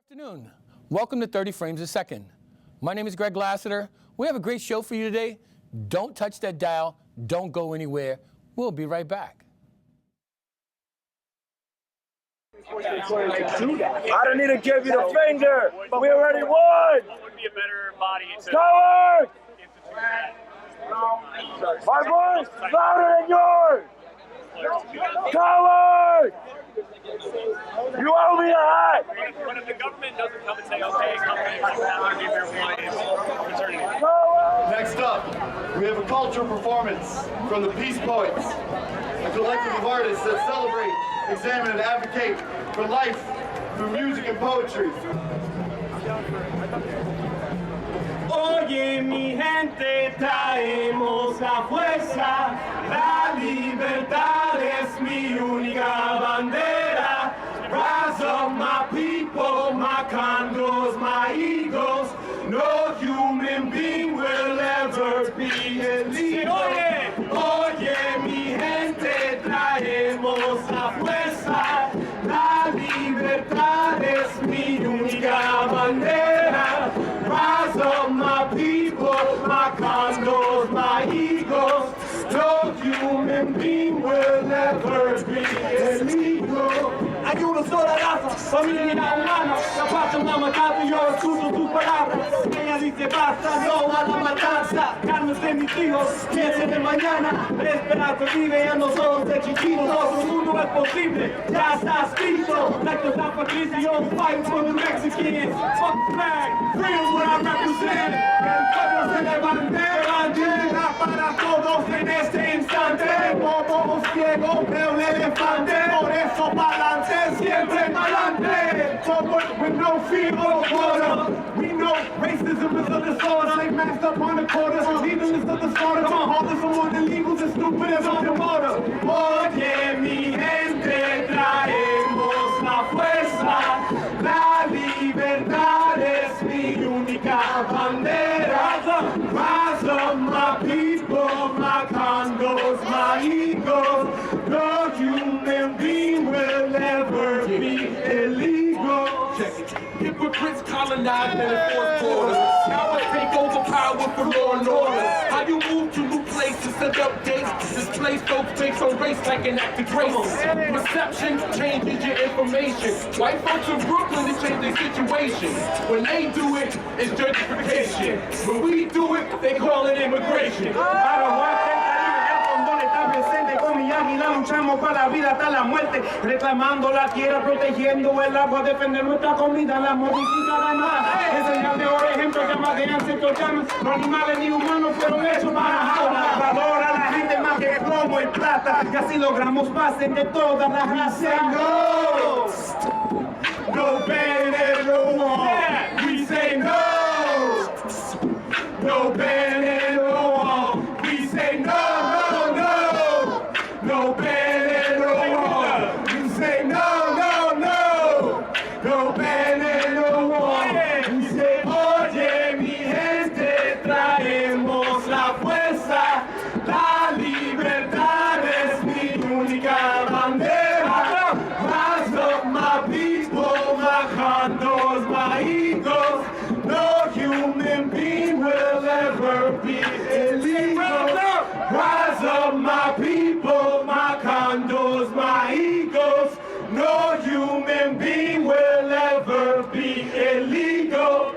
Afternoon. Welcome to 30 Frames a Second. My name is Greg Lassiter. We have a great show for you today. Don't touch that dial. Don't go anywhere. We'll be right back. I don't need to give you the finger. We already won. What would be a better body to Coward! My voice is louder than yours. Coward! You owe me a hat. What if the government doesn't come and say, okay, companies have to give your employees maternity leave? Coward! Next up, we have a cultural performance from the Peace Poets, a collective of artists that celebrate, examine, and advocate for life through music and poetry. Oye mi gente, traemos la fuerza, la libertad es mi única bandera. Rise up my people, my condos, my eagles, no human being will ever be illegal. Oye mi gente, traemos la fuerza, la libertad es mi única bandera. Rise up my people, my condos, my eagles, no human being will ever be illegal. Hay una sola raza, familia humana, capaz de una matanza, yo escucho tus palabras. Ella dice basta, no a la matanza. Carnes de mis hijos, piensen en mañana. La esperanza vive en nosotros de chiquitos. Otro mundo es posible, ya está escrito. Like the San Patricio, fighting for the Mexicans. Fuck the flag, freedom's what I represent. El pueblo se levante, bandera para todos en este instante. Como ciegos, veo un elefante, por eso pa'lante. Siempre pa'lante, forward with no fear or quarter. We know racism is a disorder. They masked up on the corners, legalists of the slaughter. All this among the illegals is stupid as on the border. Oye mi gente, traemos la fuerza. La libertad es mi única bandera. Rise up my people, my condos, my eagles. No human being will ever be illegal. Hypocrites colonize and enforce borders. Cowards take over power for law and order. How you move to new places, set up dates, displace folks based on race like an act of grace. Perception changes your information. White folks in Brooklyn, they change their situation. When they do it, it's gentrification. When we do it, they call it immigration. Con mi águila luchamos para la vida hasta la muerte, reclamando la tierra, protegiendo el agua, defender nuestra comida, la modifica además. Enseñar de oro ejemplos, llamas de ancestros, llamas, no animales ni humanos fueron hechos para jaula. Valora a la gente más que el plomo y plata, y así logramos paz entre todas las razas. No, no ban no wall. We say no, no ban no wall. We say no. No ban no wall. You say no, no, no. No ban no wall. You say, oye mi gente, traemos la fuerza. La libertad es mi única bandera. Rise up my people, my condos, my eagles. No human being will ever be illegal. Rise up my people, my condos, my eagles. No human being will ever be illegal.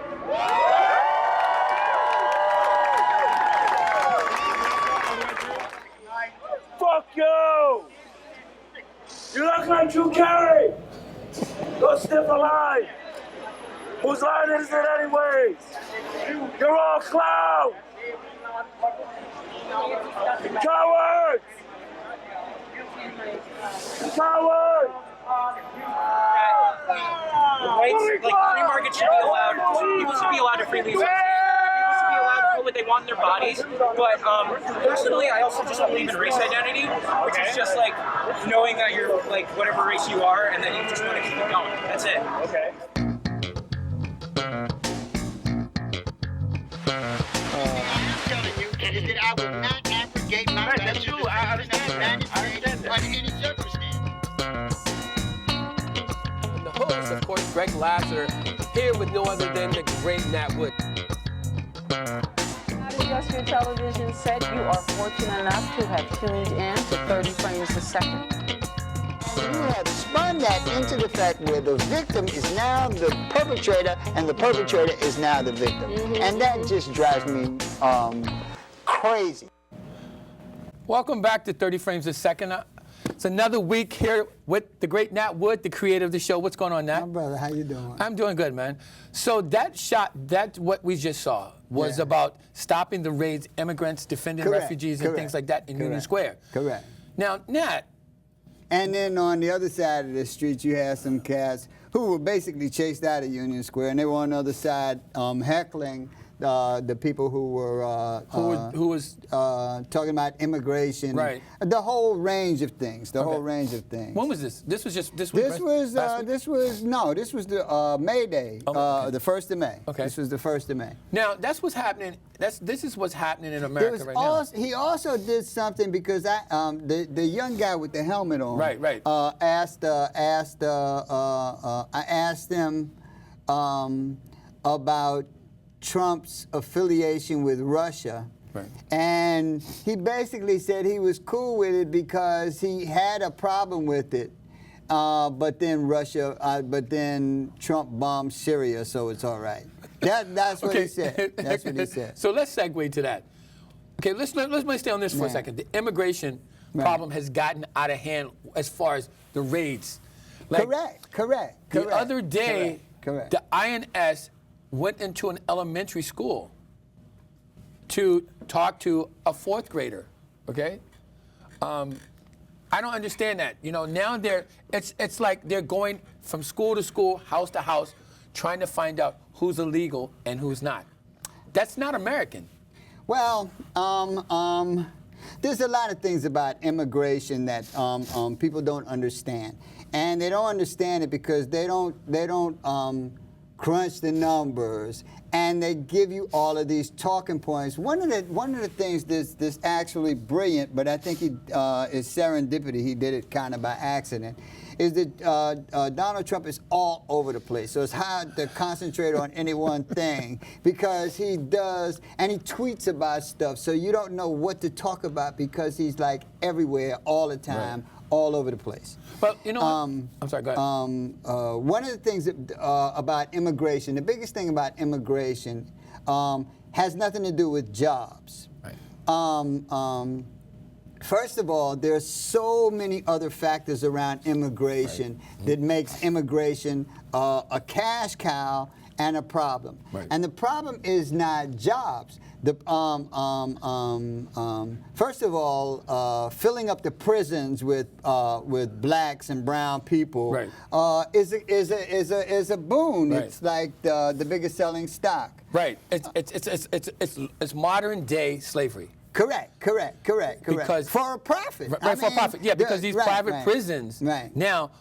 Fuck you! You look like you carry! Go sniff a line! Whose line is it anyways? You're all clowns! Cowards! Cowards! Rights, like free market should be allowed. People should be allowed to freely associate. People should be allowed to do what they want in their bodies. But personally, I also just believe in race identity, which is just like knowing that you're like whatever race you are, and then you just want to keep it going. That's it. Okay. I will not abrogate my right. That's true. I understand that. Under any circumstance. And the host, of course, Greg Lassiter. here with no other than the great Nat Wood. Now to adjust your television set, you are fortunate enough to have tuned in to 30 frames a second. You have spun that into the fact where the victim is now the perpetrator and the perpetrator is now the victim. And that just drives me crazy. Welcome back to 30 Frames a Second. It's another week here with the great Nat Wood, the creator of the show. What's going on, Nat? My brother, how you doing? I'm doing good, man. So that shot, that's what we just saw, was about stopping the raids, immigrants, defending refugees, and things like that in Union Square. Correct. Now, Nat. And then on the other side of the street, you had some cats who were basically chased out of Union Square, and they were on the other side heckling the people who were talking about immigration, right? The whole range of things. The whole range of things. When was this? This was just this week. This was this was the May Day, the 1st of May. Okay. This was the 1st of May. Now that's what's happening. This is what's happening in America right now. He also did something because the young guy with the helmet on. Right. I asked him about Trump's affiliation with Russia. Right. And he basically said he was cool with it because he had a problem with it. But then Trump bombed Syria, so it's all right. That's what he said. That's what he said. So let's segue to that. Okay, let's stay on this for a second. The immigration problem has gotten out of hand as far as the raids. Correct. The other day, the INS went into an elementary school to talk to a 4th grader, okay? I don't understand that. You know, now it's like they're going from school to school, house to house, trying to find out who's illegal and who's not. That's not American. Well, there's a lot of things about immigration that people don't understand. And they don't understand it because they don't crunch the numbers, and they give you all of these talking points. One of the things that's actually brilliant, but I think is serendipity. He did it kind of by accident. Is that Donald Trump is all over the place, so it's hard to concentrate on any one thing because he does, and he tweets about stuff, so you don't know what to talk about because he's like everywhere all the time. Right. All over the place. But you know, I'm sorry. Go ahead. One of the things about immigration, the biggest thing about immigration, has nothing to do with jobs. Right. First of all, there's so many other factors around immigration that makes immigration a cash cow and a problem. Right. And the problem is not jobs. First of all, filling up the prisons with blacks and brown people is a boon. Right. It's like the biggest selling stock. Right. It's modern day slavery. Correct. Because for a profit. Right, for a profit. Yeah, because these private prisons now.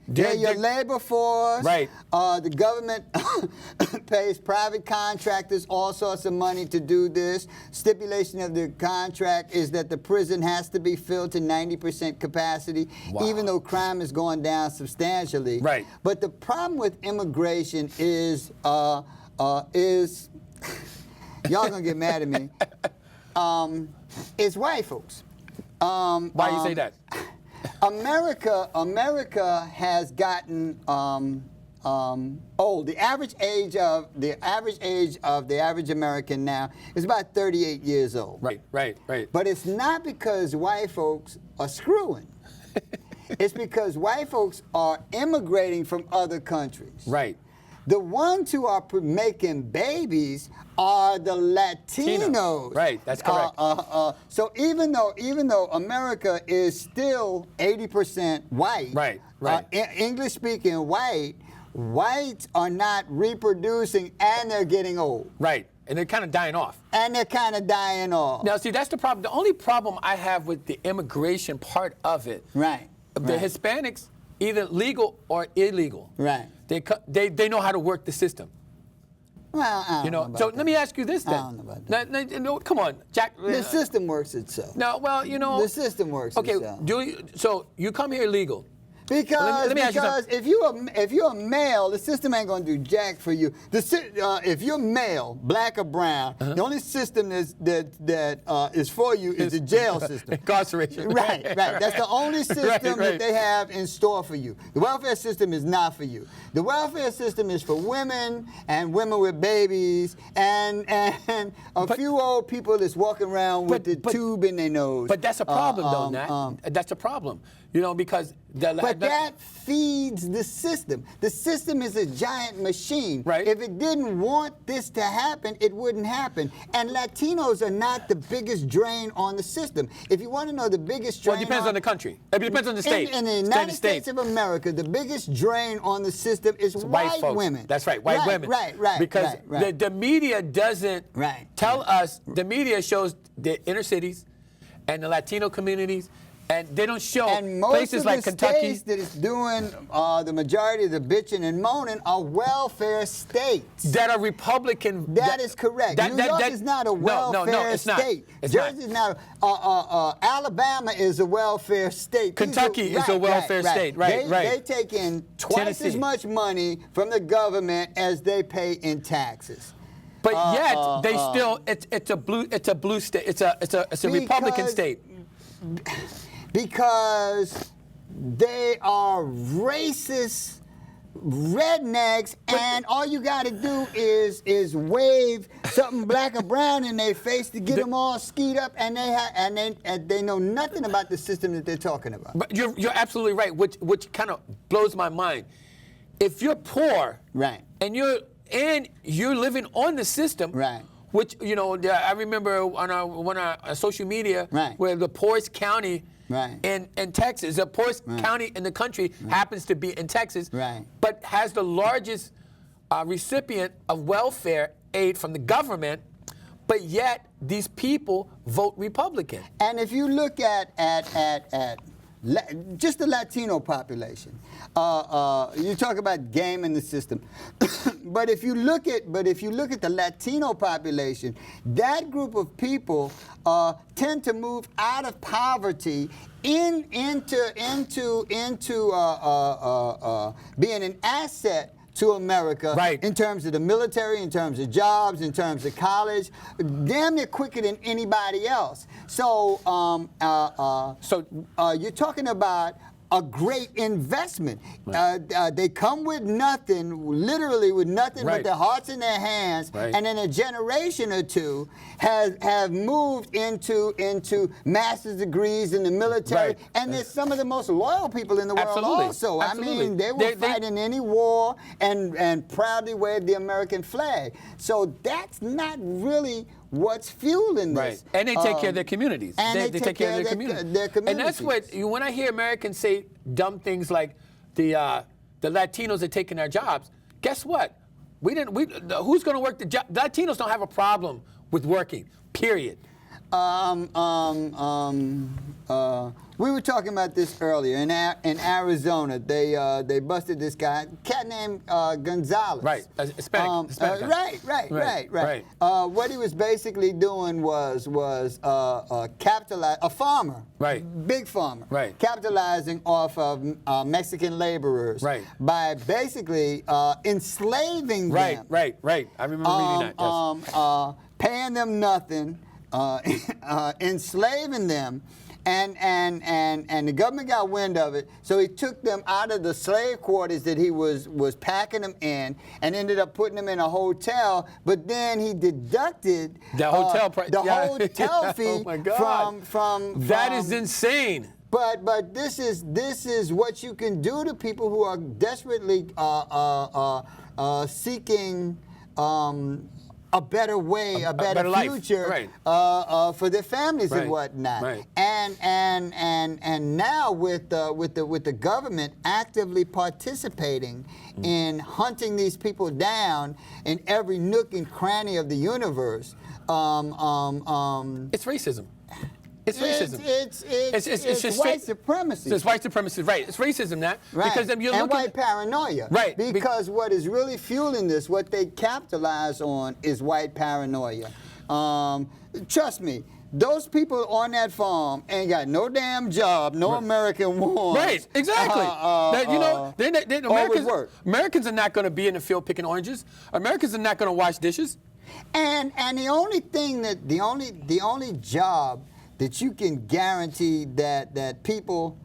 They're your labor force. Right. The government pays private contractors all sorts of money to do this. Stipulation of the contract is that the prison has to be filled to 90% capacity, even though crime is going down substantially. Right. But the problem with immigration is y'all gonna get mad at me. Is white folks. Why do you say that? America has gotten old. The average age of the average American now is about 38 years old. Right. But it's not because white folks are screwing. It's because white folks are immigrating from other countries. Right. The ones who are making babies are the Latinos. Right, that's correct. So even though America is still 80% white, right. English-speaking whites are not reproducing, and they're getting old. Right, and they're kind of dying off. Now, see, that's the problem. The only problem I have with the immigration part of it, the Hispanics, either legal or illegal, they know how to work the system. Well, I don't know about so that. let me ask you this then. I don't know about that. No, come on, Jack. The system works itself. No, well, The system works itself. So you come here illegal. Because, let me ask you because if you're a male, the system ain't gonna do jack for you. If you're male, black or brown, the only system that is for you is the jail system. Incarceration. Right. That's the only system that they have in store for you. The welfare system is not for you. The welfare system is for women and women with babies and a few old people that's walking around with the tube in their nose. But that's a problem, though, Nat. That's a problem. You know, because that feeds the system. The system is a giant machine. Right. If it didn't want this to happen, it wouldn't happen. And Latinos are not the biggest drain on the system. If you want to know the biggest drain, well, it depends on the country. It depends on the state. In the United States of America, the biggest drain on the system is white folks. women. That's right, white women. Right. Because the media doesn't tell us. The media shows the inner cities and the Latino communities. And they don't show places like Kentucky. States that is doing the majority of the bitching and moaning are welfare states. That are Republican. That is correct. New York is not a welfare state. Jersey is not. Alabama is a welfare state. Kentucky is a welfare state. Right. They take in twice as much money from the government as they pay in taxes. But yet they still it's a blue state. It's a Republican state. Because they are racist rednecks, and all you got to do is wave something black or brown in their face to get them all skied up, and they know nothing about the system that they're talking about. But you're absolutely right, which kind of blows my mind. If you're poor, and you're living on the system, which I remember on our social media, where the poorest county. In Texas, the poorest county in the country happens to be in Texas, but has the largest recipient of welfare aid from the government, but yet these people vote Republican. And if you look at just the Latino population, you talk about game in the system, but if you look at the Latino population, that group of people tend to move out of poverty into being an asset to America in terms of the military, in terms of jobs, in terms of college, damn near quicker than anybody else. So, you're talking about a great investment. They come with nothing, literally with nothing but their hearts in their hands, and in a generation or two have moved into master's degrees in the military, and they're some of the most loyal people in the world also. Absolutely. I mean, they will fight in any war and proudly wave the American flag. So that's not really what's fueling this. And they take care of their communities. And they take care of their communities. And that's what, when I hear Americans say dumb things like the Latinos are taking our jobs, guess what? Who's going to work the job? Latinos don't have a problem with working, period. We were talking about this earlier. In Arizona, they busted this guy, cat named Gonzalez. Right, Hispanic guy. Right. What he was basically doing was capitalize a farmer, big farmer, capitalizing off of Mexican laborers, by basically enslaving them. Right. I remember reading that. Yes. Paying them nothing, enslaving them. And the government got wind of it, so he took them out of the slave quarters that he was packing them in, and ended up putting them in a hotel. But then he deducted the hotel price, hotel fee oh my God. from that is insane. But this is what you can do to people who are desperately seeking. A better way, a better future for their families and whatnot. And now with the government actively participating in hunting these people down in every nook and cranny of the universe, it's racism. It's racism. It's white supremacy. It's white supremacy, right? It's racism, that because you're and white paranoia, right? Because what is really fueling this, what they capitalize on, is white paranoia. Trust me, those people on that farm ain't got no damn job, no American ones. Right, exactly. Americans are not going to be in the field picking oranges. Americans are not going to wash dishes. And the only thing that the only job that you can guarantee that people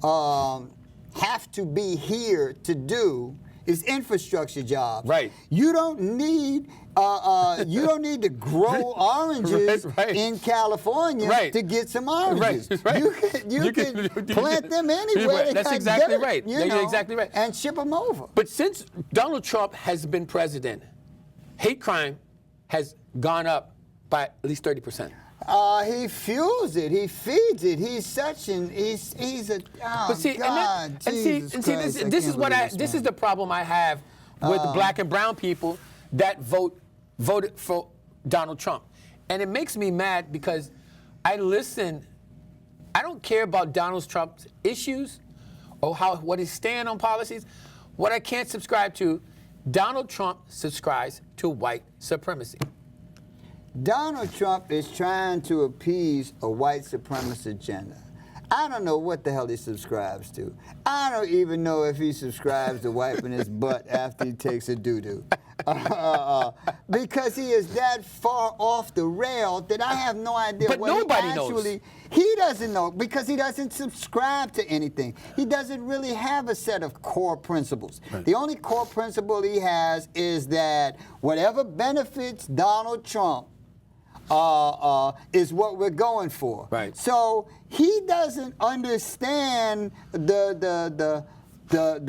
have to be here to do is infrastructure jobs. Right. You don't need to grow oranges in California to get some oranges. Right. You can plant them anywhere. That's exactly right. You're exactly right. And ship them over. But since Donald Trump has been president, hate crime has gone up by at least 30%. He fuels it. He feeds it. He's such an he's a but see, God. This is the problem I have with black and brown people that voted for Donald Trump, and it makes me mad because I don't care about Donald Trump's issues or what his stand on policies. What I can't subscribe to, Donald Trump subscribes to white supremacy. Donald Trump is trying to appease a white supremacist agenda. I don't know what the hell he subscribes to. I don't even know if he subscribes to wiping his butt after he takes a doo-doo. Because he is that far off the rail that I have no idea but what nobody knows. He doesn't know because he doesn't subscribe to anything. He doesn't really have a set of core principles. Right. The only core principle he has is that whatever benefits Donald Trump is what we're going for. Right. So he doesn't understand the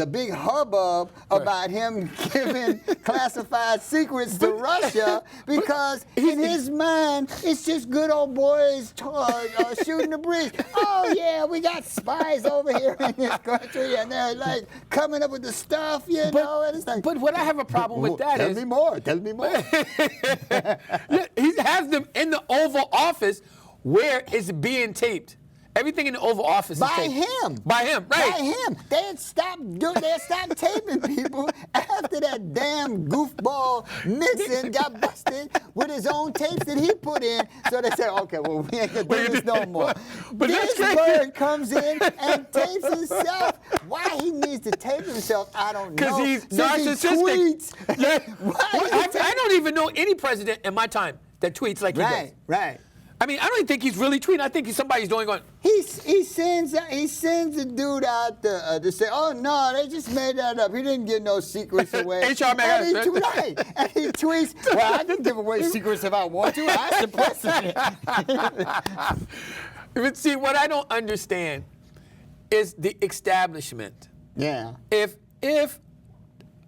big hubbub about him giving classified secrets to Russia because in his mind it's just good old boys shooting the breeze. Oh yeah, we got spies over here in this country and they're like coming up with the stuff, know. And it's like, but what I have a problem with that Tell me more. Yeah, he has them in the Oval Office where it's being taped. Everything in the Oval Office is taped. By him, right. By him. They'd stop taping people after that damn goofball Nixon got busted with his own tapes that he put in. So they said, okay, well, we ain't going to do this no more. But this bird comes in and tapes himself. Why he needs to tape himself, I don't know. Because he's narcissistic. I don't even know any president in my time that tweets like he does. Right. I mean, I don't even think he's really tweeting. I think somebody's doing on. He sends a dude out to say, oh no, they just made that up. He didn't give no secrets away. HR man. And he tweets, well, I can give away secrets if I want to. I'm the president. But see, what I don't understand is the establishment. Yeah. If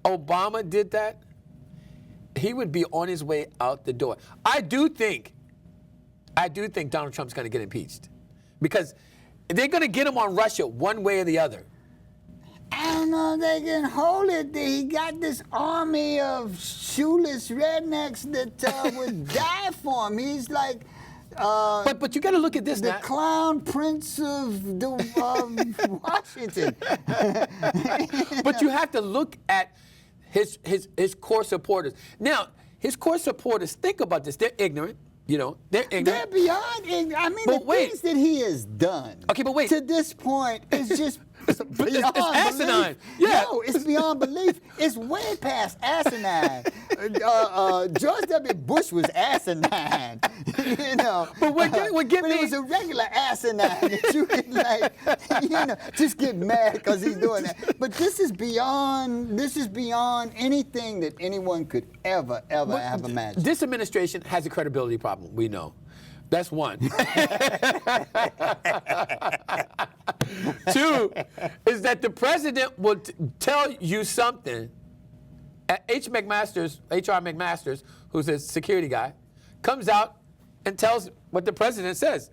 Obama did that, he would be on his way out the door. I do think Donald Trump's going to get impeached because they're going to get him on Russia one way or the other. I don't know if they can hold it. He got this army of shoeless rednecks that would die for him. He's like... but you got to look at this the now. Clown Prince of Washington. But you have to look at his core supporters. Now, his core supporters, think about this. They're ignorant. They're ignorant. They're beyond ignorant. I mean, things that he has done. Okay, but wait. To this point, is just beyond it's asinine. belief. Yeah. No, it's beyond belief. It's way past asinine. George W. Bush was asinine. But it was a regular asinine that you could just get mad because he's doing that. But this is beyond anything that anyone could ever have imagined. This administration has a credibility problem. We know. That's one. 2 is that the president will tell you something. HR McMasters, who's a security guy, comes out and tells what the president says.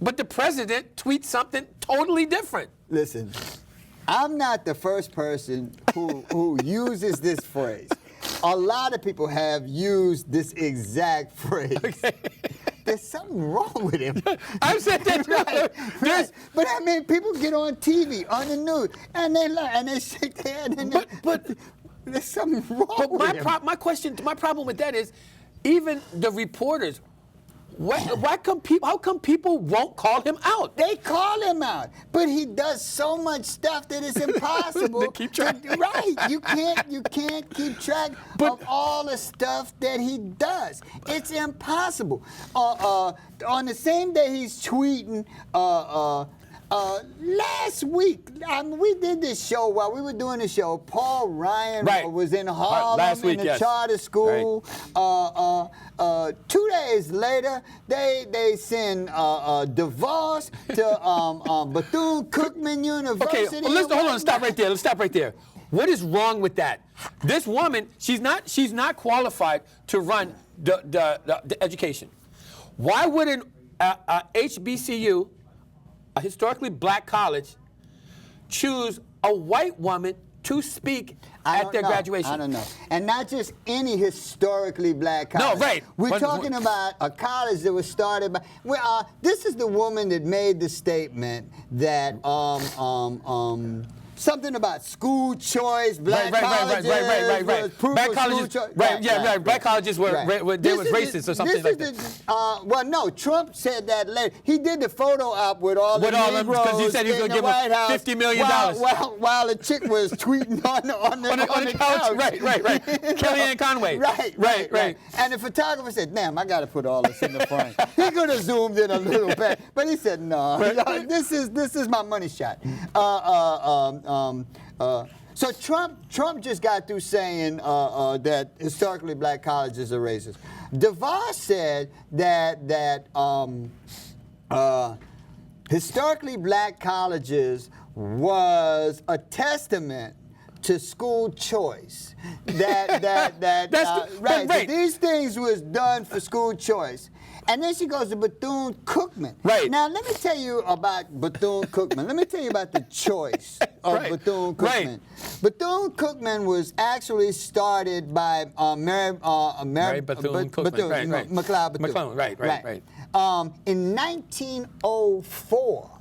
But the president tweets something totally different. Listen, I'm not the first person who uses this phrase. A lot of people have used this exact phrase. Okay. There's something wrong with him. I've said that. Right. But I mean, people get on TV, on the news, and they lie, and they shake their head. But there's something wrong with him. My problem with that is, even the reporters, Why come people? How come people won't call him out? They call him out, but he does so much stuff that it's impossible to keep track. Right, you can't keep track of all the stuff that he does. It's impossible. On the same day he's tweeting. Last week, we did this show while we were doing the show. Paul Ryan was in Harlem last week, in a charter school. 2 days later, they send divorce to Bethune-Cookman University. Okay, hold on. Stop right there. Let's stop right there. What is wrong with that? This woman, she's not qualified to run the education. Why wouldn't HBCU, a historically black college, choose a white woman to speak at their graduation? I don't know. And not just any historically black college. No, right. We're talking about a college that was started by. This is the woman that made the statement that something about school choice, black colleges. Right. Black colleges, black colleges were racist or something like that. Well, no, Trump said that later. He did the photo op with all the Negroes because he said he was going to give him $50 million. While the chick was tweeting on the couch. Right. Kellyanne Conway. Right. And the photographer said, damn, I got to put all this in the frame. He could have zoomed in a little bit, but he said, no, this is my money shot. So Trump just got through saying that historically black colleges are racist. DeVos said that historically black colleges was a testament to school choice. That these things was done for school choice. And then she goes to Bethune-Cookman. Right. Now, let me tell you about Bethune-Cookman. Let me tell you about the choice of Bethune-Cookman. Right. Bethune-Cookman was actually started by Mary Bethune-Cookman. McLeod Bethune. Right. In 1904,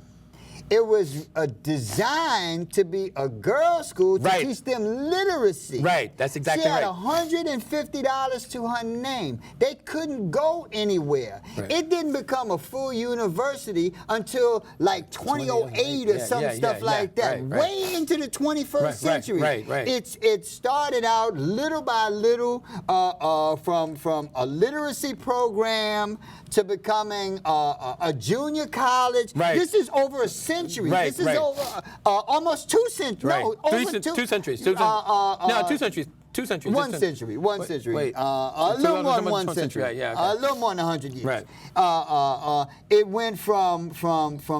it was designed to be a girls' school to teach them literacy. Right, that's exactly right. She had $150 to her name. They couldn't go anywhere. Right. It didn't become a full university until like 2008 or some stuff like that. Way into the 21st century. Right. It started out little by little from a literacy program to becoming a junior college. Right. This is over a century. This is over almost 2 centuries. Right. No, over 2 centuries. 2 centuries. 2 centuries. 1 century. 1 century. Wait. A little more than 1 century. A little more than 100 years. Right. It went from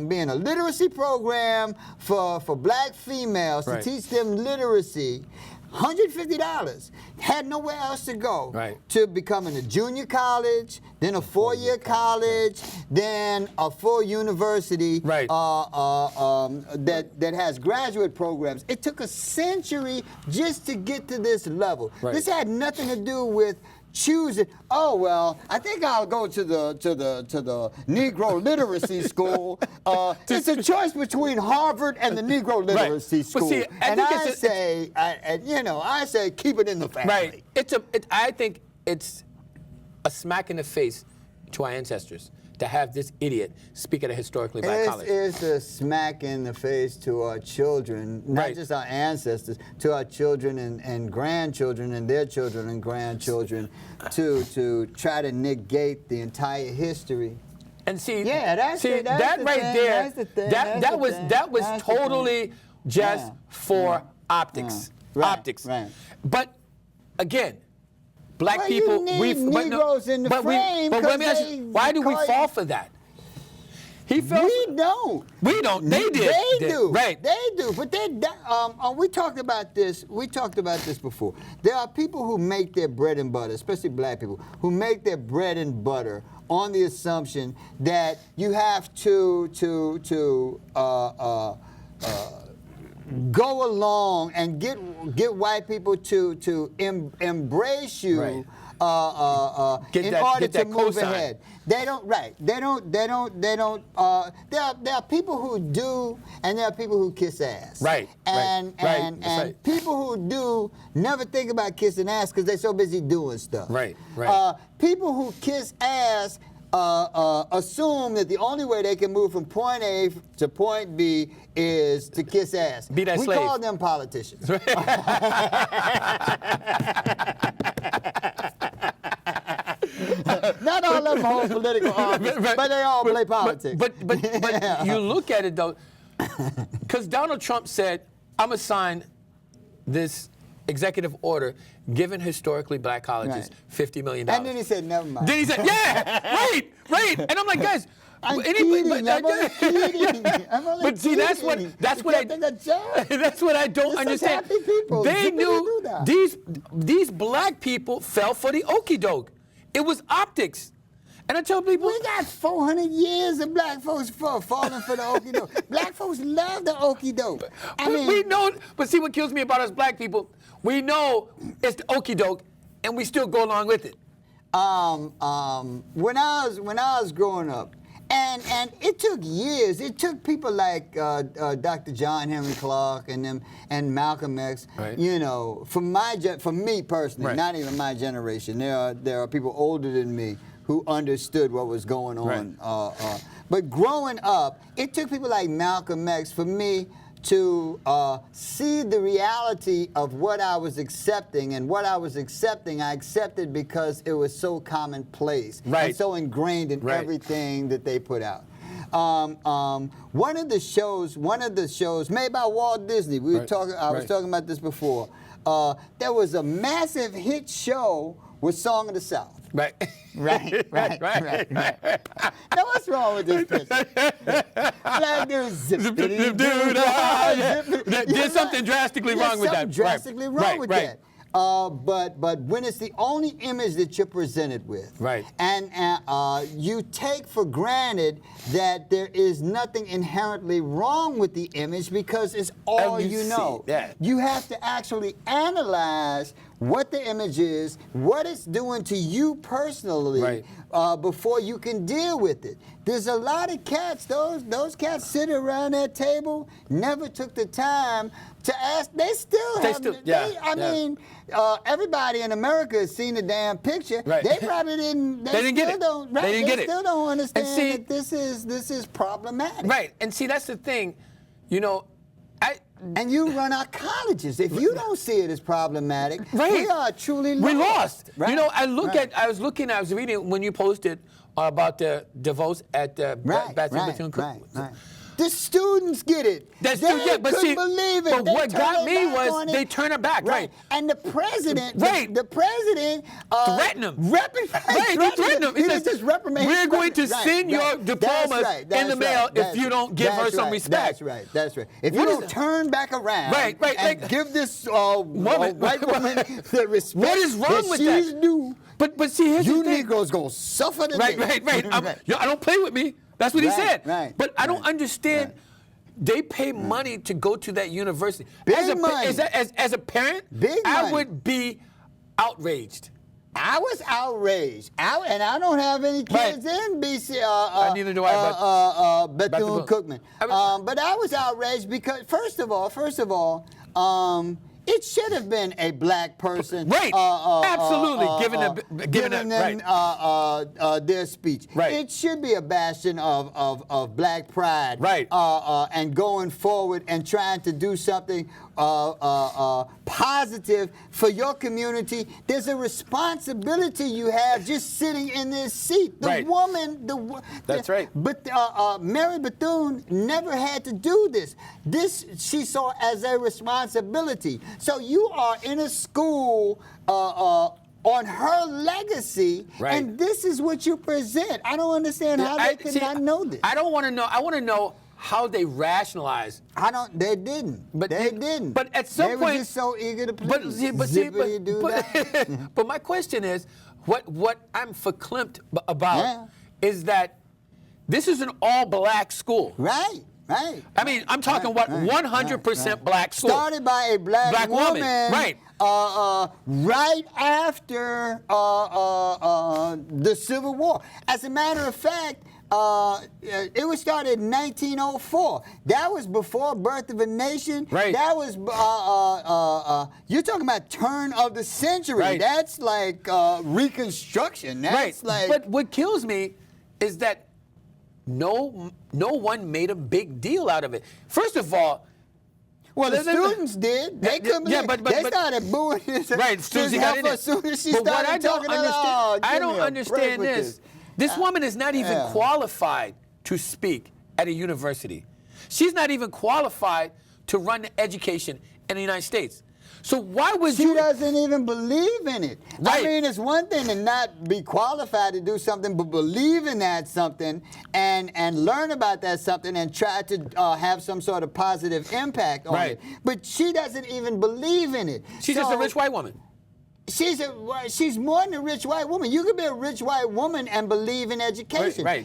being a literacy program for black females to teach them literacy. $150, had nowhere else to go, to becoming a junior college, then a 4-year college, then a full university that has graduate programs. It took a century just to get to this level. This had nothing to do with choosing. Oh well, I think I'll go to the Negro Literacy School. It's a choice between Harvard and the Negro Literacy School. See, I say keep it in the family. Right. I think it's a smack in the face to our ancestors to have this idiot speak at a historically black college. It's a smack in the face to our children, not just our ancestors, to our children and grandchildren and their children and grandchildren, to try to negate the entire history. And see, that's that right there. That was totally just for optics. Optics. Right. But again, black well, people, we need Negroes in the frame. But let me ask you, why do we fall for that? We don't. We don't. They did. They do. Right. They do. But we talked about this. We talked about this before. There are people who make their bread and butter, especially black people, who make their bread and butter on the assumption that you have to go along and get white people to embrace you in order to move ahead. They don't. Right. They don't. There are people who do, and there are people who kiss ass. Right. And people who do never think about kissing ass because they're so busy doing stuff. Right. People who kiss ass assume that the only way they can move from point A to point B is to kiss ass. Be that we slave. call them politicians. Not all of them hold political office, but they all play politics. But you look at it though, because Donald Trump said, "I'm gonna sign this executive order giving historically black colleges $50 million." And then he said, "Never mind." Then he said, "Yeah, right." And I'm like, guys. I'm kidding. I'm only kidding. But see, that's what I don't understand. Happy people. They knew these black people fell for the okie doke. It was optics. And I tell people, we got 400 years of black folks falling for the okie doke. Black folks love the okie doke. I mean, we know. But see, what kills me about us black people, we know it's the okie doke, and we still go along with it. When I was growing up, and it took years. It took people like Dr. John Henry Clark and Malcolm X. Right. You know, for me personally, Right. not even my generation. There are people older than me who understood what was going on. Right. But growing up, it took people like Malcolm X for me to see the reality of what I was accepting, and what I was accepting, I accepted because it was so commonplace Right. and so ingrained in Right. everything that they put out. One of the shows made by Walt Disney. I was talking about this before. There was a massive hit show with Song of the South. Right. Right. Now what's wrong with this picture? Like there's There's something drastically wrong with that. Something drastically wrong with that. But when it's the only image that you're presented with, right, and you take for granted that there is nothing inherently wrong with the image because it's all you know. You have to actually analyze what the image is, what it's doing to you personally, before you can deal with it. There's a lot of cats, those cats sit around that table, never took the time to ask. They still have. Everybody in America has seen the damn picture. Right. They probably didn't. They didn't get it. They didn't get it. They still don't understand that this is problematic. Right. And see, that's the thing. You know, and you run our colleges. If you don't see it as problematic, we are truly lost. We lost. Right. You know, I was reading when you posted about the votes at Bethune-Cookman. Right. The students get it. But couldn't believe it. But what got me was they turn it back. Right. And the president, the president threatened them. He threatened them. He was just reprimanding. We're going to send your diplomas in the mail if you don't give her some respect. That's right. If you don't turn back around and give this white woman the respect what is wrong with she's that? due. But see, here's the thing. You Negroes gonna suffer today. Right. I don't play with me. That's what he said. But I don't understand. They pay money to go to that university. As a parent, I would be outraged. I was outraged. And I don't have any kids in BC. Neither do I. Bethune-Cookman. But I was outraged because, first of all, it should have been a black person, absolutely, giving them their speech. It should be a bastion of black pride, and going forward and trying to do something positive for your community. There's a responsibility you have just sitting in this seat. The woman, that's right. But Mary Bethune never had to do this. This she saw as a responsibility. So you are in a school on her legacy, and this is what you present. I don't understand how they could not know this. I don't want to know. I want to know how they rationalize. They didn't. They didn't. But at some point, they were just so eager to please. But my question is, what I'm verklempt about is that this is an all-black school. Right. I mean, I'm talking 100% black school. Started by a black woman. Right. Right after the Civil War. As a matter of fact, it was started in 1904. That was before Birth of a Nation. Right. That was you're talking about turn of the century. Right. That's like Reconstruction. That's like. But what kills me is that no one made a big deal out of it. First of all, well, the students did. They couldn't believe it. They started booing this. Right, students got in as soon as she but what started I don't talking understand, about, I don't understand this. This woman is not even qualified to speak at a university. She's not even qualified to run education in the United States. So why would you? She doesn't even believe in it. Right. I mean, it's one thing to not be qualified to do something, but believe in that something and learn about that something and try to have some sort of positive impact on it. But she doesn't even believe in it. She's just a rich white woman. She's more than a rich white woman. You can be a rich white woman and believe in education, right.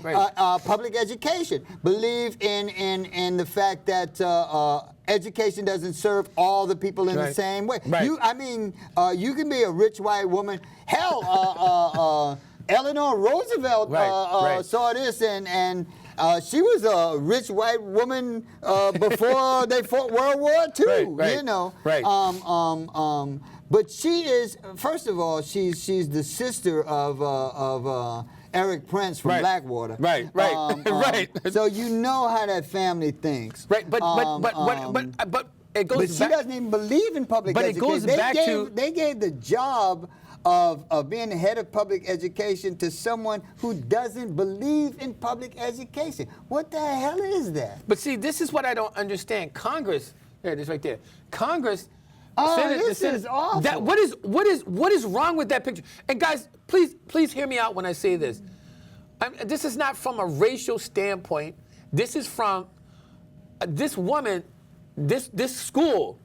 Public education. Believe in the fact that education doesn't serve all the people in the same way. Right. You can be a rich white woman. Hell, Eleanor Roosevelt saw this and. She was a rich white woman before they fought World War II. You know. Right. But she is, first of all, she's the sister of Eric Prince from Blackwater. Right. So you know how that family thinks. Right. But it goes. But she doesn't even believe in public education. But it goes back to they gave the job of being the head of public education to someone who doesn't believe in public education. What the hell is that? But see, this is what I don't understand. Congress, there it is right there. Congress. This is awful. What is wrong with that picture? And guys, please hear me out when I say this. This is not from a racial standpoint. This is from this woman. This school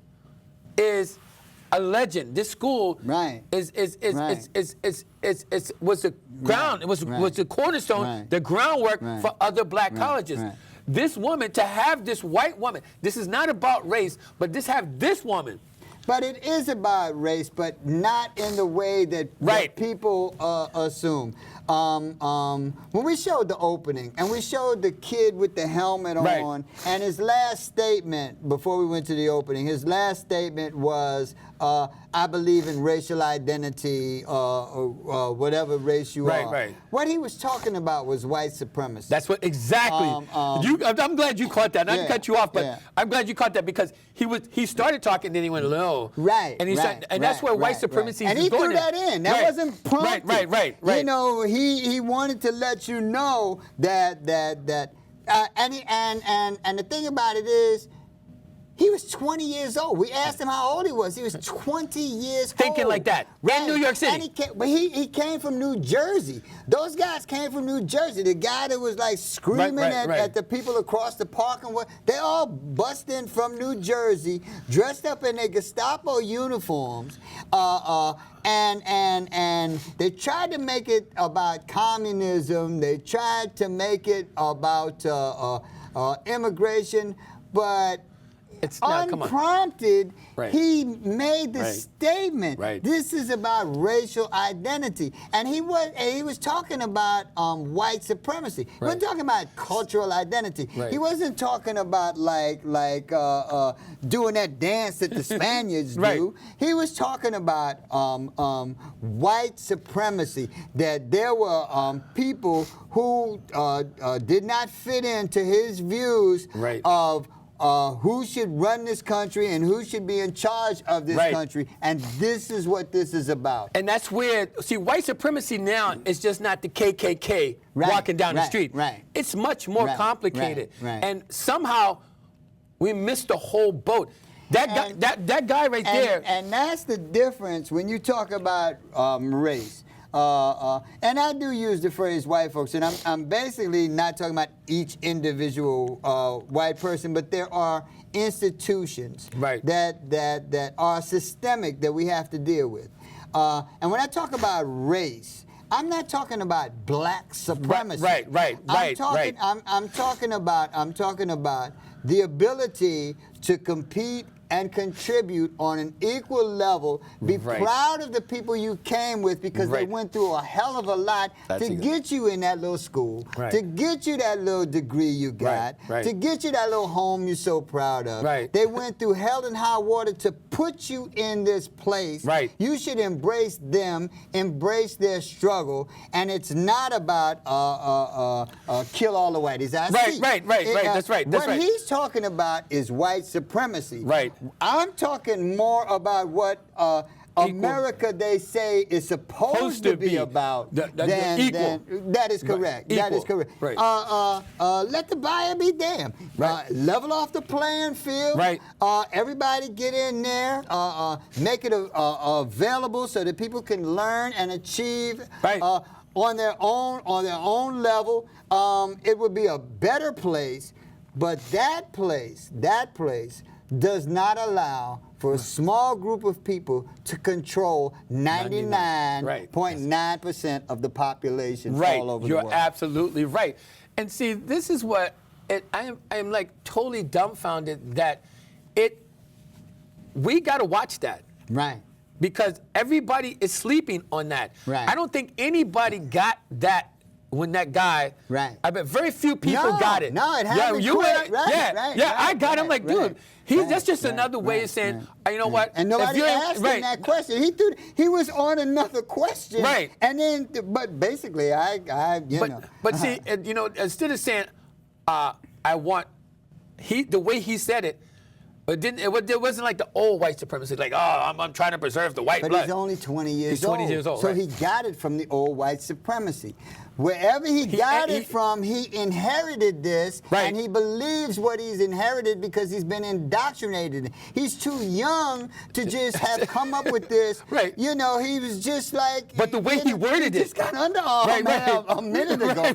is a legend. This school was the ground. It was the cornerstone, the groundwork for other black colleges. This woman, to have this white woman, this is not about race, but have this woman. But it is about race, but not in the way that people assume. When we showed the opening, and we showed the kid with the helmet on, and his last statement, before we went to the opening, his last statement was, I believe in racial identity, or whatever race you are. Right. What he was talking about was white supremacy. That's what, exactly. I'm glad you caught that. Not to cut you off, but I'm glad you caught that because he started talking, then he went low. And that's where white supremacy is going. And he threw that in. That wasn't prompted. Right. You know, he wanted to let you know that and the thing about it is, he was 20 years old. We asked him how old he was. He was 20 years old. Thinking like that. In New York City. But he came from New Jersey. Those guys came from New Jersey. The guy that was like screaming at the people across the park and what, they all bust in from New Jersey, dressed up in their Gestapo uniforms, and they tried to make it about communism. They tried to make it about immigration, but it's unprompted, he made the statement. This is about racial identity, and he was talking about white supremacy. He wasn't talking about cultural identity. He wasn't talking about like doing that dance that the Spaniards do. He was talking about white supremacy. That there were people who did not fit into his views of who should run this country and who should be in charge of this country, and this is what this is about. And that's where, see, white supremacy now is just not the KKK walking down the street. It's much more complicated. And somehow we missed the whole boat. That guy right there. And that's the difference when you talk about race. And I do use the phrase white folks, and I'm basically not talking about each individual white person, but there are institutions that are systemic that we have to deal with. And when I talk about race, I'm not talking about black supremacy. I'm talking about the ability to compete and contribute on an equal level. Be proud of the people you came with because they went through a hell of a lot to get you in that little school, to get you that little degree you got, to get you that little home you're so proud of. They went through hell and high water to put you in this place. You should embrace them, embrace their struggle, and it's not about kill all the whiteys. That's right. What he's talking about is white supremacy. I'm talking more about what America, they say, is supposed to be about. That is correct. That is correct. Let the buyer be damned. Level off the playing field. Everybody get in there. Make it available so that people can learn and achieve on their own level. It would be a better place. But that place does not allow for a small group of people to control 99.9% of the population all over the world. You're absolutely right. And see, this is what I am like totally dumbfounded that we got to watch that. Because everybody is sleeping on that. I don't think anybody got that. When that guy, I bet very few people got it. No, it happened quick. I got him like, dude, that's just another way of saying, you know what? And nobody asked him that question. He was on another question. And then, but basically, But see, instead of saying, I want, the way he said it, it wasn't like the old white supremacy, like, I'm trying to preserve the white blood. But he's only 20 years old. He's 20 years old, So he got it from the old white supremacy. Wherever he got it from, he inherited this, and he believes what he's inherited because he's been indoctrinated. He's too young to just have come up with this. You know, he was just like... But the way he worded it... just got underarm a minute ago.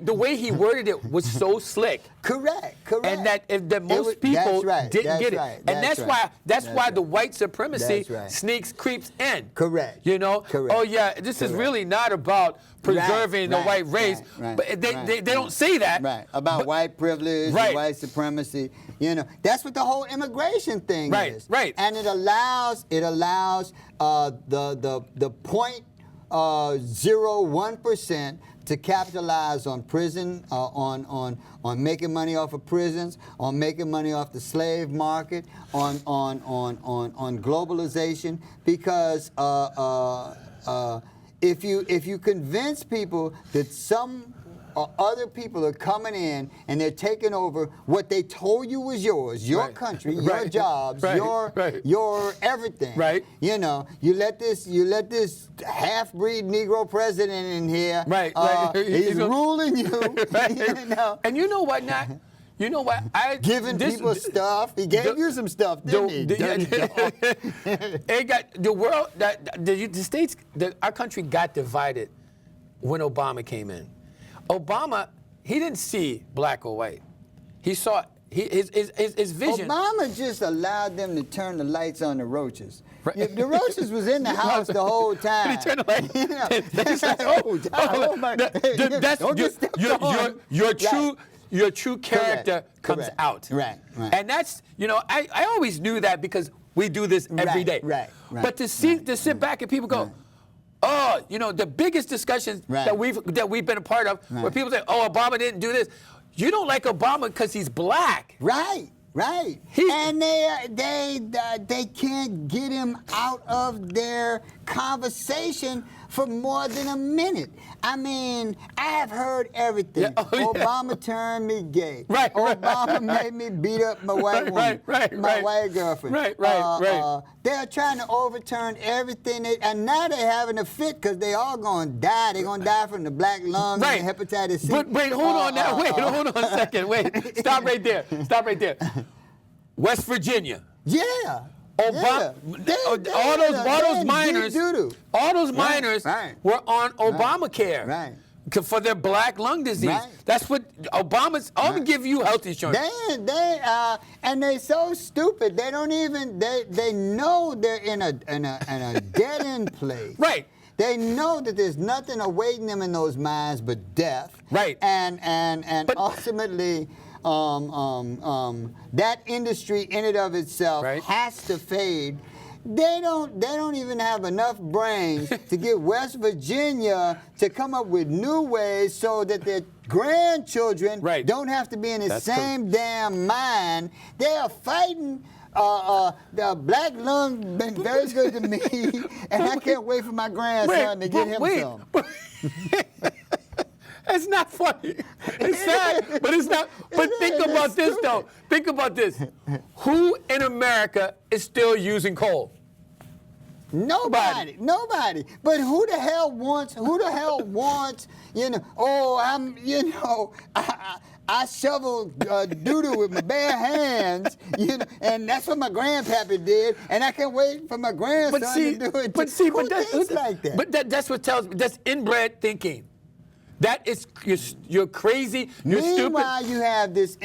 The way he worded it was so slick. Correct. And that most people didn't get it. And that's why the white supremacy creeps in. You know? Oh, yeah, this is really not about preserving the white race. But they don't say that. About white privilege, and white supremacy. You know, that's what the whole immigration thing is. And it allows the 0.01% to capitalize on prison, on making money off of prisons, on making money off the slave market, on globalization, because if you convince people that some other people are coming in and they're taking over what they told you was yours, your country, your jobs, your everything. You know, you let this half-breed Negro president in here. He's ruling you. You know? And you know what, Nat? You know what? Giving people stuff. He gave you some stuff, didn't he? It got the world. The states. Our country got divided when Obama came in. Obama, he didn't see black or white. He saw his vision. Obama just allowed them to turn the lights on the roaches. The roaches was in the house the whole time. He turned the lights. Your true character comes out. And that's, I always knew that because we do this every day. But to sit back and people go, the biggest discussions that we've been a part of, where people say, Obama didn't do this. You don't like Obama because he's black. And they can't get him out of their conversation for more than a minute. I mean, I have heard everything. Obama turned me gay. Obama made me beat up my white woman, my white girlfriend. They're trying to overturn everything, and now they're having a fit because they all going to die. They're going to die from the black lung and the hepatitis C. But wait, hold on now. Hold on a second. Wait, stop right there. West Virginia. Obama, all those miners were on Obamacare for their black lung disease. That's what Obama's. I'm gonna give you health insurance. And they're so stupid. They don't even. They know they're in a dead end place. They know that there's nothing awaiting them in those mines but death. And ultimately. that industry in and of itself Right. has to fade. They don't even have enough brains to get West Virginia to come up with new ways so that their grandchildren Right. don't have to be in the That's same damn mine. They are fighting. The black lung been very good to me, and I can't wait for my grandson to get him some. It's not funny. It's sad, but it's not. But think about this, though. Think about this. Who in America is still using coal? Nobody. But who the hell wants, you know, I shovel doo-doo with my bare hands, you know, and that's what my grandpappy did, and I can't wait for my grandson to do it. Who thinks like that? But that's what tells me, that's inbred thinking. That is, you're crazy, you're Meanwhile, stupid. you have this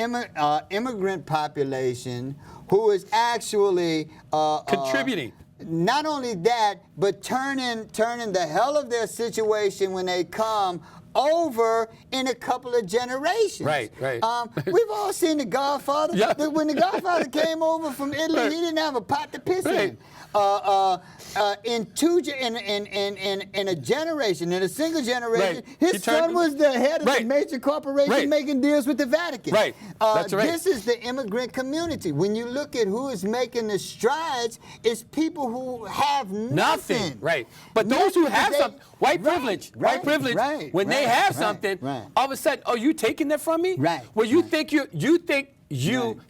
immigrant population who is actually Contributing. Not only that, but turning the hell of their situation when they come over in a couple of generations. Right. We've all seen The Godfather. Yeah. When The Godfather came over from Italy, he didn't have a pot to piss in. In a generation, in a single generation, his son was the head of a major corporation making deals with the Vatican. Right. That's right. This is the immigrant community. When you look at who is making the strides, it's people who have nothing. Right. But those who have something, white privilege, when they have something, all of a sudden, oh, you taking that from me? Right. Well, you think you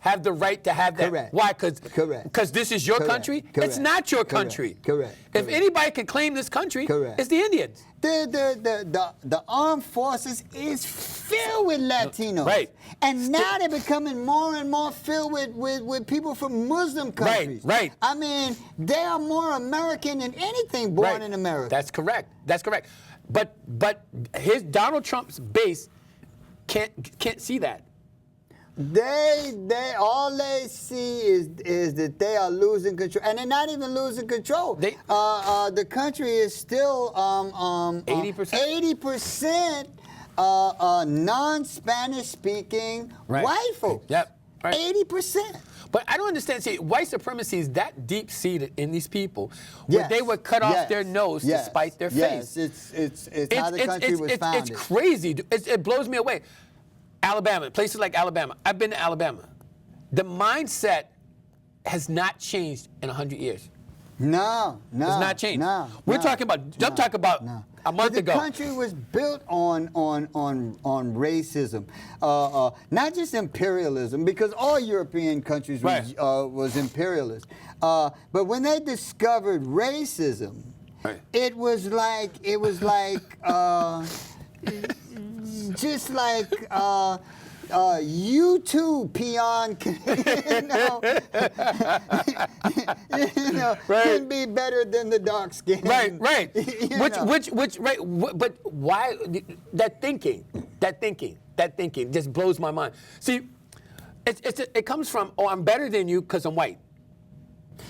have the right to have that. Correct. Why? Correct. Because this is your Correct. country? Correct. It's not your country. Correct. If anybody can claim this country, it's the Indians. The armed forces is filled with Latinos. Right. And now they're becoming more and more filled with people from Muslim countries. Right. I mean, they are more American than anything born in America. That's correct. But Donald Trump's base can't see that. All they see is that they are losing control, and they're not even losing control. The country is still 80% non-Spanish speaking white folks. Yep. Right. 80%. But I don't understand. See, white supremacy is that deep-seated in these people, where they would cut off their nose to spite their face. It's how the country was founded. It's crazy. It blows me away. Alabama, places like Alabama. I've been to Alabama. The mindset has not changed in 100 years. No. It's not changed. I'm talking about a month ago. The country was built on racism, not just imperialism, because all European countries was imperialist. But when they discovered racism, it was like just like you too, peon, can be better than the dark skin. Right. But why that thinking just blows my mind. See, it comes from, oh, I'm better than you because I'm white.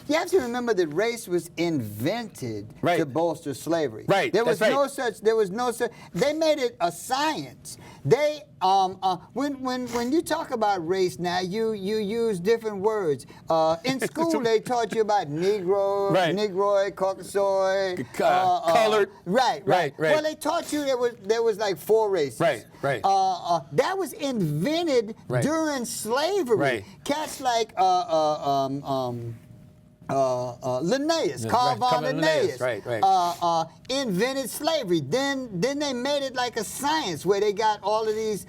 You have to remember that race was invented to bolster slavery. Right. There was no such. They made it a science. They when you talk about race now, you use different words. In school, they taught you about Negro, Negroid, Caucasoid, colored. Right. Well, they taught you there was like 4 races. Right. That was invented during slavery. Right. Cats like Linnaeus, Carl von Linnaeus, invented slavery. Then they made it like a science where they got all of these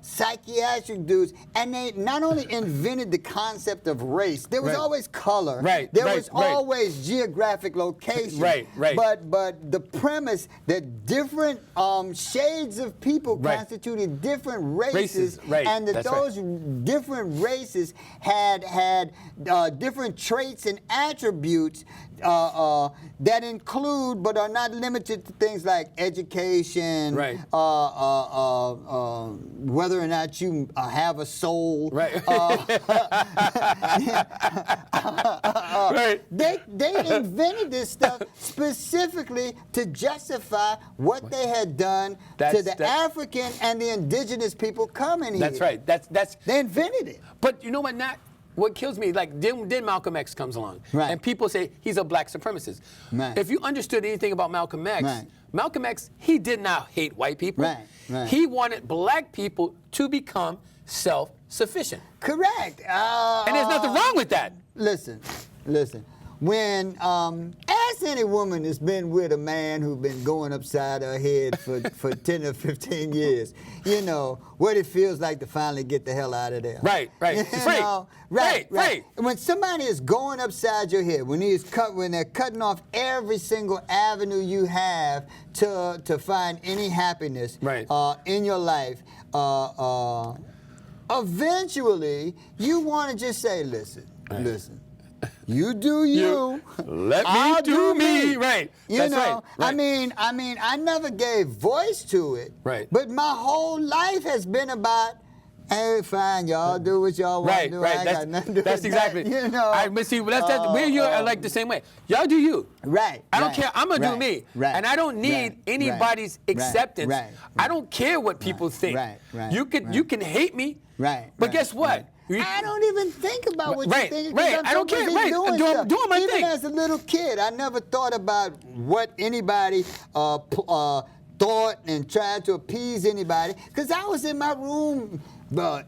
psychiatric dudes, and they not only invented the concept of race. There was always color. There was always geographic location. But the premise that different shades of people constituted different races, and that those different races had different traits and attributes that include but are not limited to things like education, Right. Whether or not you have a soul. Right. Right. They invented this stuff specifically to justify what they had done to the African and the indigenous people coming here. That's right. That's they invented it. But you know what? What kills me, like then Malcolm X comes along, Right. and people say he's a black supremacist. Right. If you understood anything about Malcolm X, Right. Malcolm X, he did not hate white people. Right, right. He wanted black people to become self-sufficient. Correct. And there's nothing wrong with that. Listen. When ask any woman that's been with a man who's been going upside her head for 10 or 15 years, you know what it feels like to finally get the hell out of there. Right. You Free. know? Right. Free. When somebody is going upside your head, when they're cutting off every single avenue you have to find any happiness Right. In your life, eventually you want to just say, listen. You do you. Let me I'll do me. Right. You That's know, right. I mean, I never gave voice to it. Right. But my whole life has been about, hey, fine, y'all do what y'all want to do. I ain't got nothing to do That's with exactly. that, you know. But see, we're like the same way. Y'all do you. Right. I don't care. I'm gonna do me. Right. And I don't need anybody's acceptance. Right. I don't care what people think. Right. You can hate me. Right. But guess what? I don't even think about what Right, you think. right. I'm I don't so care. busy Right. Doing Doing stuff. my Even thing. as a little kid, I never thought about what anybody thought and tried to appease anybody, because I was in my room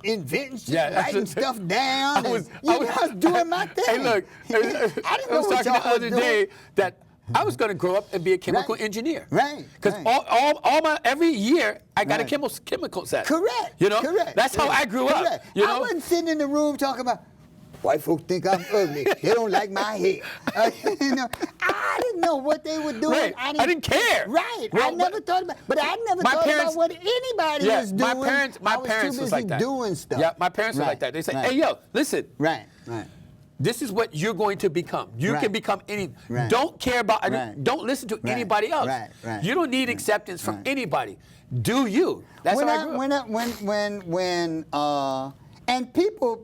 inventing shit, writing stuff down. I was doing my thing. Hey, look. I didn't I know was what talking y'all the other was day doing. that I was going to grow up and be a chemical engineer. Right. Because every year I got a chemical set. Correct. You know. Correct. That's how I grew up. You know. I wasn't sitting in the room talking about, white folks think I'm ugly. They don't like my hair. You know, I didn't know what they were doing. Right. I didn't care. Right. Well, I never thought about. But I never thought about what anybody was doing. My parents was like that. Doing stuff. Yeah, my parents were like that. They say, "Hey, yo, listen." Right. This is what you're going to become. You can become any. Right. Don't care about. Right. Don't listen to anybody else. Right. You don't need acceptance from anybody. Do you? That's how I grew up. And people,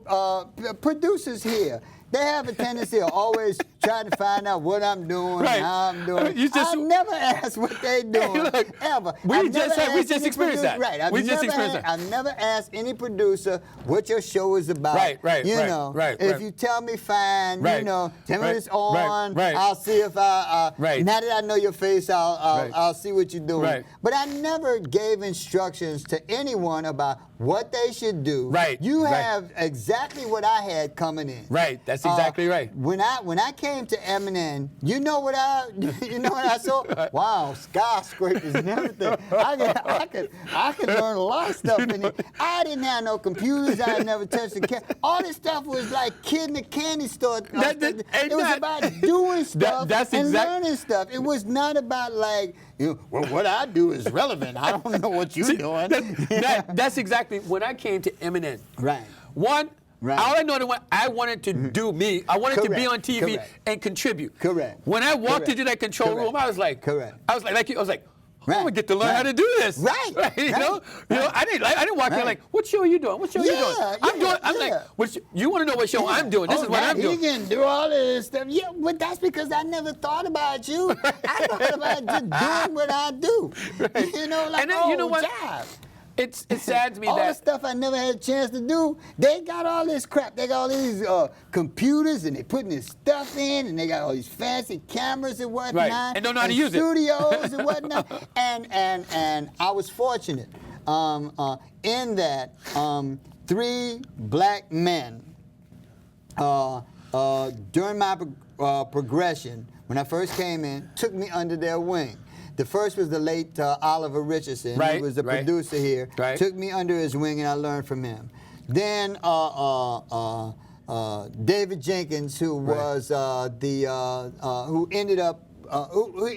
producers here, they have a tendency of always trying to find out what I'm doing, how I'm doing. I never ask what they're doing, ever. We just experienced that. Right. I've never asked any producer what your show is about. Right. If you tell me, fine. You know, tell me it's on. Right. I'll see if I. Right. Now that I know your face, I'll see what you're doing. Right. But I never gave instructions to anyone about what they should do. Right. You have exactly what I had coming in. Right. That's exactly right. When I came to Eminem, you know what I saw? Wow, skyscrapers and everything. I could learn a lot of stuff in it. I didn't have no computers. I had never touched a camera. All this stuff was like kid in a candy store. It was about doing stuff and learning stuff. It was not about like, well, what I do is relevant. I don't know what you're doing. That's exactly when I came to Eminem. Right. All I know is I wanted to do me. I wanted to be on TV and contribute. Correct. When I walked into that control room, I was like, I'm gonna get to learn how to do this. Right. You know, I didn't walk in like, what show are you doing? What show are you doing? I'm like, you want to know what show I'm doing? This is what I'm doing. He can do all this stuff. Yeah, but that's because I never thought about you. I thought about just doing what I do. Right. You know, like you know what? job. It saddens me all that the stuff I never had a chance to do. They got all this crap. They got all these computers and they putting this stuff in, and they got all these fancy cameras and whatnot. Right. And don't know how to use studios and whatnot. And I was fortunate in that 3 black men during my progression when I first came in took me under their wing. The first was the late Oliver Richardson. Right, He was the producer here. Right. Took me under his wing, and I learned from him. Then David Jenkins, who was who ended up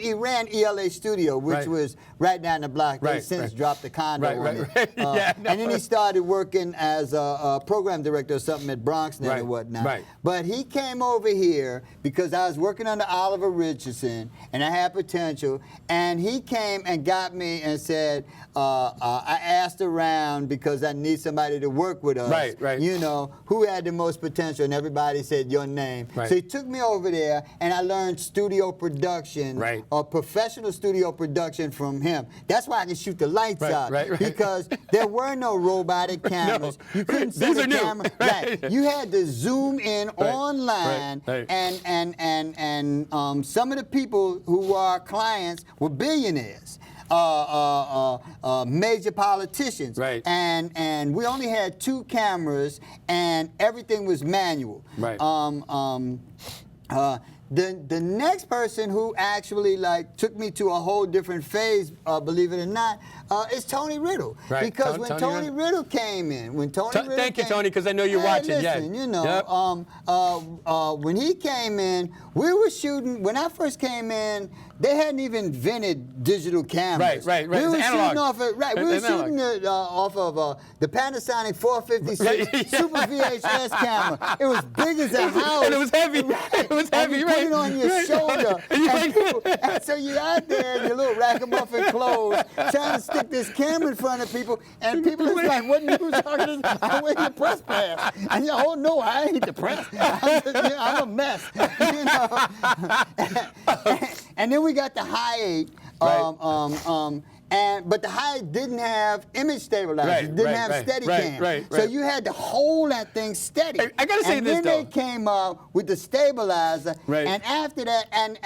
he ran ELA Studio, which was right down the block. They since dropped the condo on it. And then he started working as a program director or something at BronxNet and whatnot. But he came over here because I was working under Oliver Richardson, and I had potential. And he came and got me and said, I asked around because I need somebody to work with us. You know, who had the most potential, and everybody said your name. So he took me over there, and I learned studio production, or professional studio production from him. That's why I can shoot the lights out, because there were no robotic cameras. You couldn't see the camera. You had to zoom in online, and some of the people who are clients were billionaires. Major politicians, and we only had 2 cameras, and everything was manual. The next person who actually took me to a whole different phase, believe it or not, is Tony Riddle. Because when Tony Riddle came in, thank you, Tony, because I know you're watching. Listen, you know, when he came in, we were shooting. When I first came in, they hadn't even invented digital cameras. We were shooting off of off of the Panasonic 456 Super VHS camera. It was big as a house. And it was heavy. It was heavy, you put it on your shoulder. And so you're out there in your little ragamuffin clothes trying to stick this camera in front of people, and people are like, what are you talking about? I'm waiting the press pass. And you're, oh no, I ain't the press. I'm a mess. You know? And then we got the High 8. But the High 8 didn't have image stabilizers, didn't have Steadicam. So you had to hold that thing steady. I gotta say this, though. And then they came up with the stabilizer, and after that, and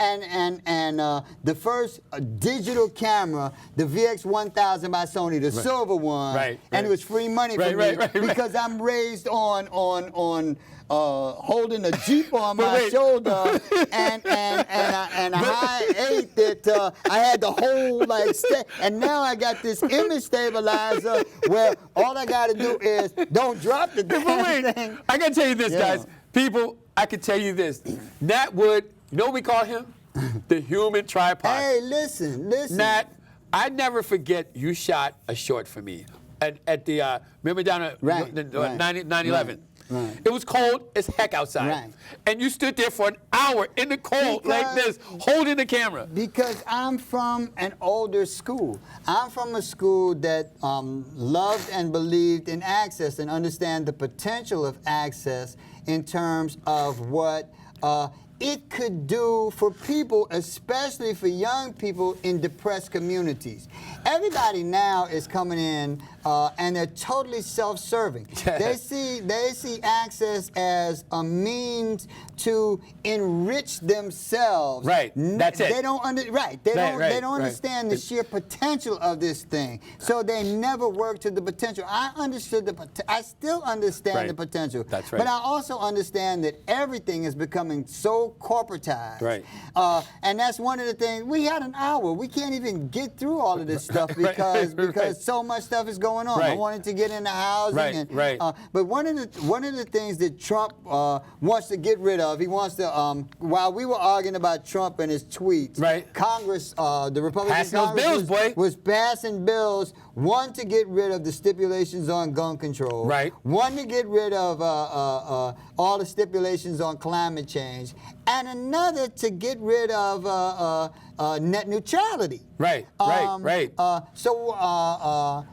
the first digital camera, the VX1000 by Sony, the silver one, and it was free money for me because I'm raised on holding a Jeep on my shoulder and a High 8 that I had to hold and now I got this image stabilizer where all I got to do is don't drop the damn thing. I got to tell you this, guys. People, I can tell you this. Nat Wood, you know what we call him? The human tripod. Hey, listen. Nat, I never forget you shot a short for me at the, remember down at 9/11? It was cold as heck outside. And you stood there for an hour in the cold like this, holding the camera. Because I'm from an older school. I'm from a school that loved and believed in access and understand the potential of access in terms of what it could do for people, especially for young people in depressed communities. Everybody now is coming in and they're totally self-serving. They see access as a means to enrich themselves. That's it. They don't they don't understand the sheer potential of this thing. So they never work to the potential. I still understand the potential. That's right. But I also understand that everything is becoming so corporatized. And that's one of the things. We had an hour. We can't even get through all of this stuff because so much stuff is going on. I wanted to get into housing. But one of the things that Trump wants to get rid of, he wants to, while we were arguing about Trump and his tweets, Congress, the Republican Congress was passing bills, one to get rid of the stipulations on gun control, one to get rid of all the stipulations on climate change, and another to get rid of net neutrality. So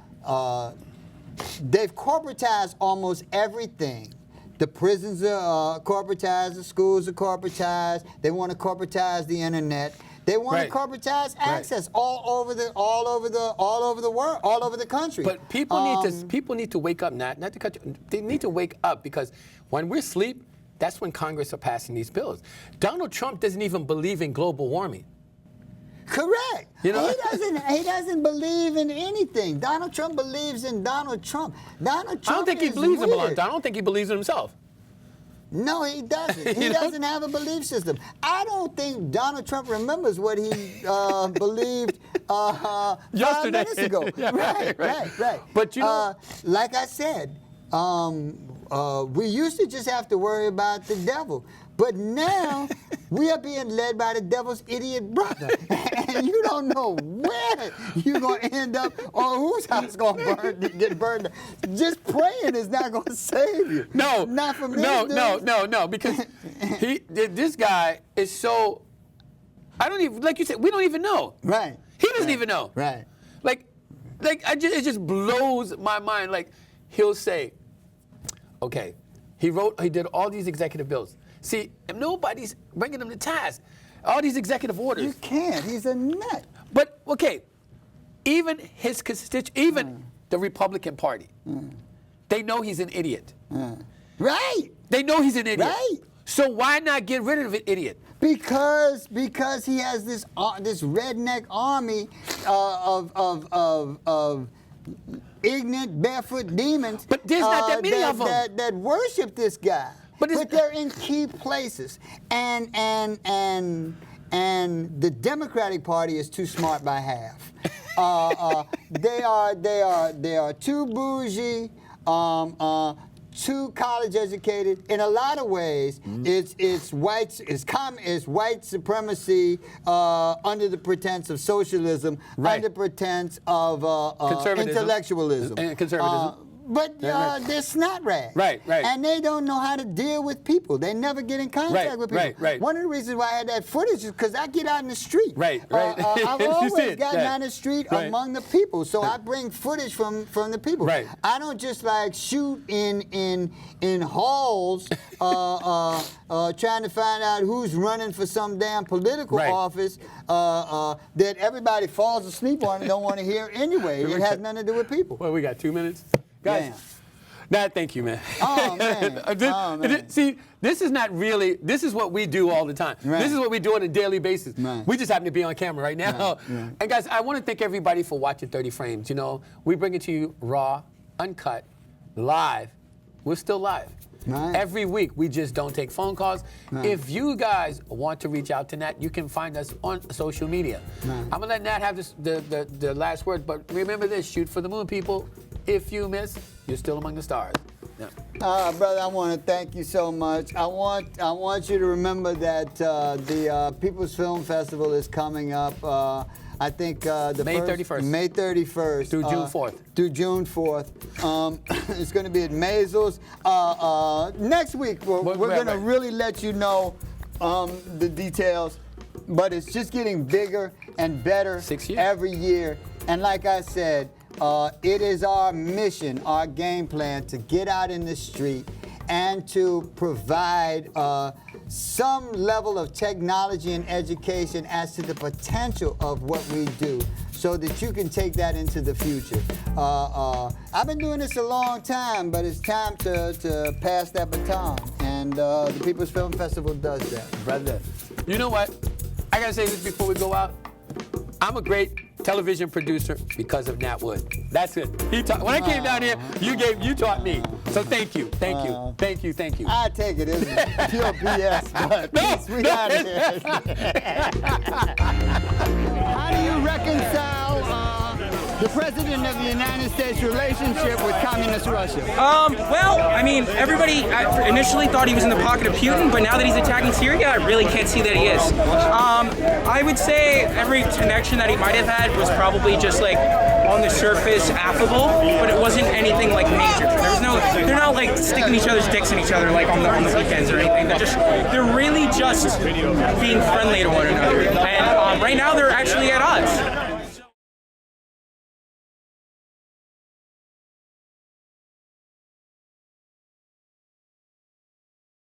they've corporatized almost everything. The prisons are corporatized, the schools are corporatized. They want to corporatize the internet. They want to corporatize access all over the world, all over the country. But people need to wake up, not the country. They need to wake up because when we're asleep, that's when Congress are passing these bills. Donald Trump doesn't even believe in global warming. Correct. You know? He doesn't believe in anything. Donald Trump believes in Donald Trump. Donald Trump I don't think he believes in Donald. I don't think he believes in himself. No, he doesn't. He doesn't have a belief system. I don't think Donald Trump remembers what he believed 5 minutes ago. Right. But you know, like I said, we used to just have to worry about the devil. But now We are being led by the devil's idiot brother. And you don't know where you're going to end up or whose house going to get burned. Just praying is not going to save you. No. Not from this No, because this guy is so, I don't even, like you said, we don't even know. Right. He doesn't even know. Right. It just blows my mind. Like, he'll say, okay, he did all these executive bills. See, and nobody's bringing him to task. All these executive orders. You can't. He's a nut. But, okay, even his constituents, even the Republican Party, they know he's an idiot. Right. They know he's an idiot. Right. So why not get rid of an idiot? Because he has this redneck army of ignorant barefoot demons. But there's not that many of them that worship this guy. But they're in key places, and the Democratic Party is too smart by half. They are too bougie. Too college educated. In a lot of ways, it's white supremacy under the pretense of socialism, under pretense of intellectualism. Conservatism. But they're snot rags. Right. And they don't know how to deal with people. They never get in contact with people. Right. One of the reasons why I had that footage is because I get out in the street. Right. I've always gotten out in the street Right. among the people, so I bring footage from the people. Right. I don't just like shoot in halls trying to find out who's running for some damn political office that everybody falls asleep on and don't want to hear anyway. It has nothing to do with people. Well, we got 2 minutes. Guys, thank you, man. Oh, man. See, this is not really, this is what we do all the time. Right. This is what we do on a daily basis. Right. We just happen to be on camera right now. Right. And guys, I want to thank everybody for watching 30 Frames. You know, we bring it to you raw, uncut, live. We're still live. Right. Every week, we just don't take phone calls. Right. If you guys want to reach out to Nat, you can find us on social media. Right. I'm going to let Nat have the last word, but remember this, shoot for the moon, people. If you miss, you're still among the stars. Yeah. Brother, I want to thank you so much. I want you to remember that the People's Film Festival is coming up. I think May 31st. May 31st. Through June 4th. Through June 4th. It's going to be at Maisels. Next week, we're going to really let you know the details. But it's just getting bigger and better 6 years. every year. And like I said, it is our mission, our game plan to get out in the street and to provide some level of technology and education as to the potential of what we do so that you can take that into the future. I've been doing this a long time, but it's time to pass that baton. And the People's Film Festival does that. Brother, you know what? I got to say this before we go out. I'm a great television producer because of Nat Wood. That's it. When I came down here, you taught me. So thank you. I take it as pure BS, but we got it. How do you reconcile the President of the United States' relationship with Communist Russia? Well, I mean, everybody initially thought he was in the pocket of Putin, but now that he's attacking Syria, I really can't see that he is. I would say every connection that he might have had was probably just like on the surface affable, but it wasn't anything like major. They're not like sticking each other's dicks in each other like on the weekends or anything. They're really just being friendly to one another. And right now they're actually at odds.